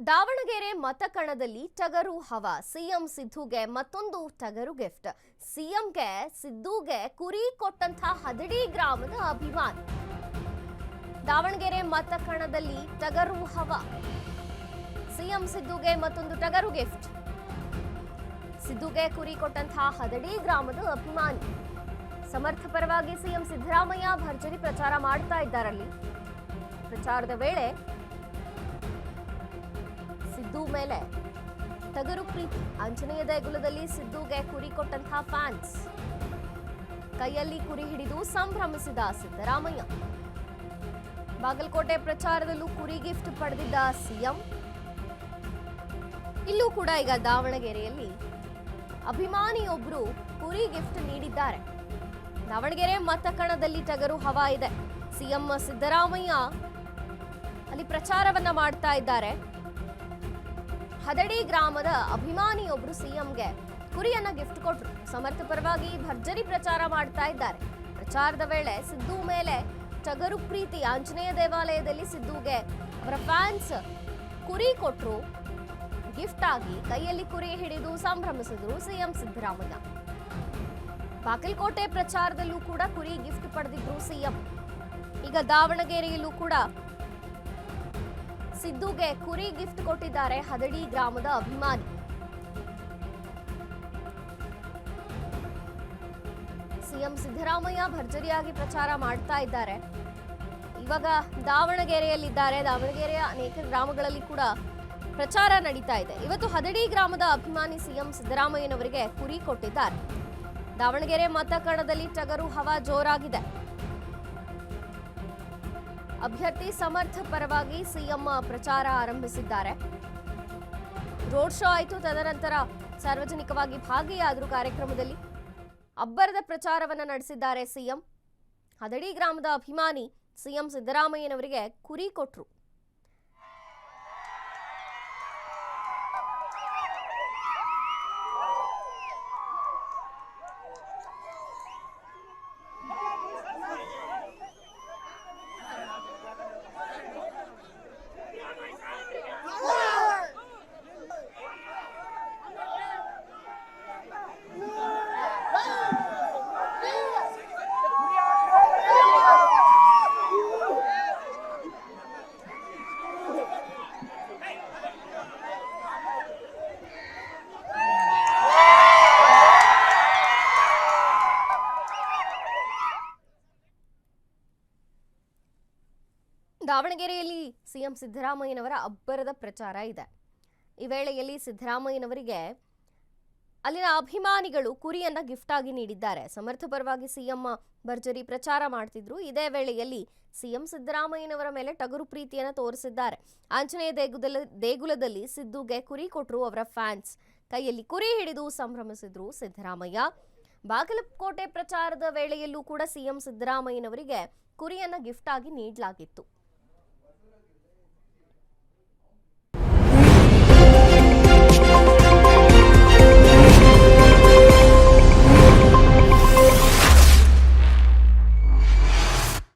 ದಾವಣಗೆರೆ ಮತಕಣದಲ್ಲಿ ಟಗರು ಹವಾ. ಸಿಎಂ ಸಿದ್ದುಗೆ ಮತ್ತೊಂದು ಟಗರು ಗಿಫ್ಟ್. ಸಿಎಂಗೆ ಸಿದ್ದುಗೆ ಕುರಿ ಕೊಟ್ಟಂತ ಹದಡಿ ಗ್ರಾಮದ ಅಭಿಮಾನಿ. ದಾವಣಗೆರೆ ಮತಕಣದಲ್ಲಿ ಟಗರು ಹವಾ. ಸಿಎಂ ಸಿದ್ದುಗೆ ಮತ್ತೊಂದು ಟಗರು ಗಿಫ್ಟ್. ಸಿದ್ದುಗೆ ಕುರಿ ಕೊಟ್ಟಂತ ಹದಡಿ ಗ್ರಾಮದ ಅಭಿಮಾನಿ. ಸಮರ್ಥ ಪರವಾಗಿ ಸಿಎಂ ಸಿದ್ದರಾಮಯ್ಯ ಭರ್ಜರಿ ಪ್ರಚಾರ ಮಾಡ್ತಾ ಇದ್ದಾರಲ್ಲಿ. ಪ್ರಚಾರದ ವೇಳೆ ಸಿದ್ದು ಮೇಲೆ ಟಗರು ಪ್ರೀತಿ. ಆಂಜನೇಯ ದೇಗುಲದಲ್ಲಿ ಸಿದ್ದುಗೆ ಕುರಿ ಕೊಟ್ಟಂತಹ ಫ್ಯಾನ್ಸ್. ಕೈಯಲ್ಲಿ ಕುರಿ ಹಿಡಿದು ಸಂಭ್ರಮಿಸಿದ ಸಿದ್ದರಾಮಯ್ಯ. ಬಾಗಲಕೋಟೆ ಪ್ರಚಾರದಲ್ಲೂ ಕುರಿ ಗಿಫ್ಟ್ ಪಡೆದಿದ್ದ ಸಿಎಂ. ಇಲ್ಲೂ ಕೂಡ ಈಗ ದಾವಣಗೆರೆಯಲ್ಲಿ ಅಭಿಮಾನಿಯೊಬ್ಬರು ಕುರಿ ಗಿಫ್ಟ್ ನೀಡಿದ್ದಾರೆ. ದಾವಣಗೆರೆ ಮತಕಣದಲ್ಲಿ ಟಗರು ಹವಾ ಇದೆ. ಸಿಎಂ ಸಿದ್ದರಾಮಯ್ಯ ಅಲ್ಲಿ ಪ್ರಚಾರವನ್ನ ಮಾಡ್ತಾ ಇದ್ದಾರೆ. ಹದಡಿ ಗ್ರಾಮದ ಅಭಿಮಾನಿಯೊಬ್ರು ಸಿಎಂಗೆ ಕುರಿಯನ್ನ ಗಿಫ್ಟ್ ಕೊಟ್ರು. ಸಮರ್ಥ ಪರವಾಗಿ ಭರ್ಜರಿ ಪ್ರಚಾರ ಮಾಡ್ತಾ ಇದ್ದಾರೆ. ಪ್ರಚಾರದ ವೇಳೆ ಸಿದ್ದು ಮೇಲೆ ಟಗರು ಪ್ರೀತಿ. ಆಂಜನೇಯ ದೇವಾಲಯದಲ್ಲಿ ಸಿದ್ದುಗೆ ಅವರ ಫ್ಯಾನ್ಸ್ ಕುರಿ ಕೊಟ್ರು ಗಿಫ್ಟ್ ಆಗಿ. ಕೈಯಲ್ಲಿ ಕುರಿ ಹಿಡಿದು ಸಂಭ್ರಮಿಸಿದ್ರು ಸಿಎಂ ಸಿದ್ದರಾಮಯ್ಯ. ಬಾಗಲಕೋಟೆ ಪ್ರಚಾರದಲ್ಲೂ ಕೂಡ ಕುರಿ ಗಿಫ್ಟ್ ಪಡೆದಿದ್ರು ಸಿಎಂ. ಈಗ ದಾವಣಗೆರೆಯಲ್ಲೂ ಕೂಡ ಸಿದ್ದುಗೆ ಕುರಿ ಗಿಫ್ಟ್ ಕೊಟ್ಟಿದ್ದಾರೆ ಹದಡಿ ಗ್ರಾಮದ ಅಭಿಮಾನಿ. ಸಿಎಂ ಸಿದ್ದರಾಮಯ್ಯ ಭರ್ಜರಿಯಾಗಿ ಪ್ರಚಾರ ಮಾಡ್ತಾ ಇದ್ದಾರೆ. ಇವಾಗ ದಾವಣಗೆರೆಯಲ್ಲಿದ್ದಾರೆ. ದಾವಣಗೆರೆಯ ಅನೇಕ ಗ್ರಾಮಗಳಲ್ಲಿ ಕೂಡ ಪ್ರಚಾರ ನಡೀತಾ ಇದೆ. ಇವತ್ತು ಹದಡಿ ಗ್ರಾಮದ ಅಭಿಮಾನಿ ಸಿಎಂ ಸಿದ್ದರಾಮಯ್ಯನವರಿಗೆ ಕುರಿ ಕೊಟ್ಟಿದ್ದಾರೆ. ದಾವಣಗೆರೆ ಮತಕಣದಲ್ಲಿ ಟಗರು ಹವಾ ಜೋರಾಗಿದೆ. ಅಭ್ಯರ್ಥಿ ಸಮರ್ಥ ಪರವಾಗಿ ಸಿಎಂ ಪ್ರಚಾರ ಆರಂಭಿಸಿದ್ದಾರೆ. ರೋಡ್ ಶೋ ಆಯಿತು. ತದನಂತರ ಸಾರ್ವಜನಿಕವಾಗಿ ಭಾಗಿಯಾದರು ಕಾರ್ಯಕ್ರಮದಲ್ಲಿ. ಅಬ್ಬರದ ಪ್ರಚಾರವನ್ನ ನಡೆಸಿದ್ದಾರೆ ಸಿಎಂ. ಹದಡಿ ಗ್ರಾಮದ ಅಭಿಮಾನಿ ಸಿಎಂ ಸಿದ್ದರಾಮಯ್ಯನವರಿಗೆ ಕುರಿ ಕೊಟ್ರು. ದಾವಣಗೆರೆಯಲ್ಲಿ ಸಿಎಂ ಸಿದ್ದರಾಮಯ್ಯನವರ ಅಬ್ಬರದ ಪ್ರಚಾರ ಇದೆ. ಈ ವೇಳೆಯಲ್ಲಿ ಸಿದ್ದರಾಮಯ್ಯನವರಿಗೆ ಅಲ್ಲಿನ ಅಭಿಮಾನಿಗಳು ಕುರಿಯನ್ನ ಗಿಫ್ಟ್ ಆಗಿ ನೀಡಿದ್ದಾರೆ. ಸಮರ್ಥ ಪರವಾಗಿ ಸಿಎಂ ಭರ್ಜರಿ ಪ್ರಚಾರ ಮಾಡ್ತಿದ್ರು. ಇದೇ ವೇಳೆಯಲ್ಲಿ ಸಿಎಂ ಸಿದ್ದರಾಮಯ್ಯನವರ ಮೇಲೆ ಟಗರು ಪ್ರೀತಿಯನ್ನ ತೋರಿಸಿದ್ದಾರೆ. ಆಂಜನೇಯ ದೇಗುಲದಲ್ಲಿ ಸಿದ್ದುಗೆ ಕುರಿ ಕೊಟ್ಟರು ಅವರ ಫ್ಯಾನ್ಸ್. ಕೈಯಲ್ಲಿ ಕುರಿ ಹಿಡಿದು ಸಂಭ್ರಮಿಸಿದ್ರು ಸಿದ್ದರಾಮಯ್ಯ. ಬಾಗಲಕೋಟೆ ಪ್ರಚಾರದ ವೇಳೆಯಲ್ಲೂ ಕೂಡ ಸಿಎಂ ಸಿದ್ದರಾಮಯ್ಯನವರಿಗೆ ಕುರಿಯನ್ನ ಗಿಫ್ಟ್ ಆಗಿ ನೀಡಲಾಗಿತ್ತು.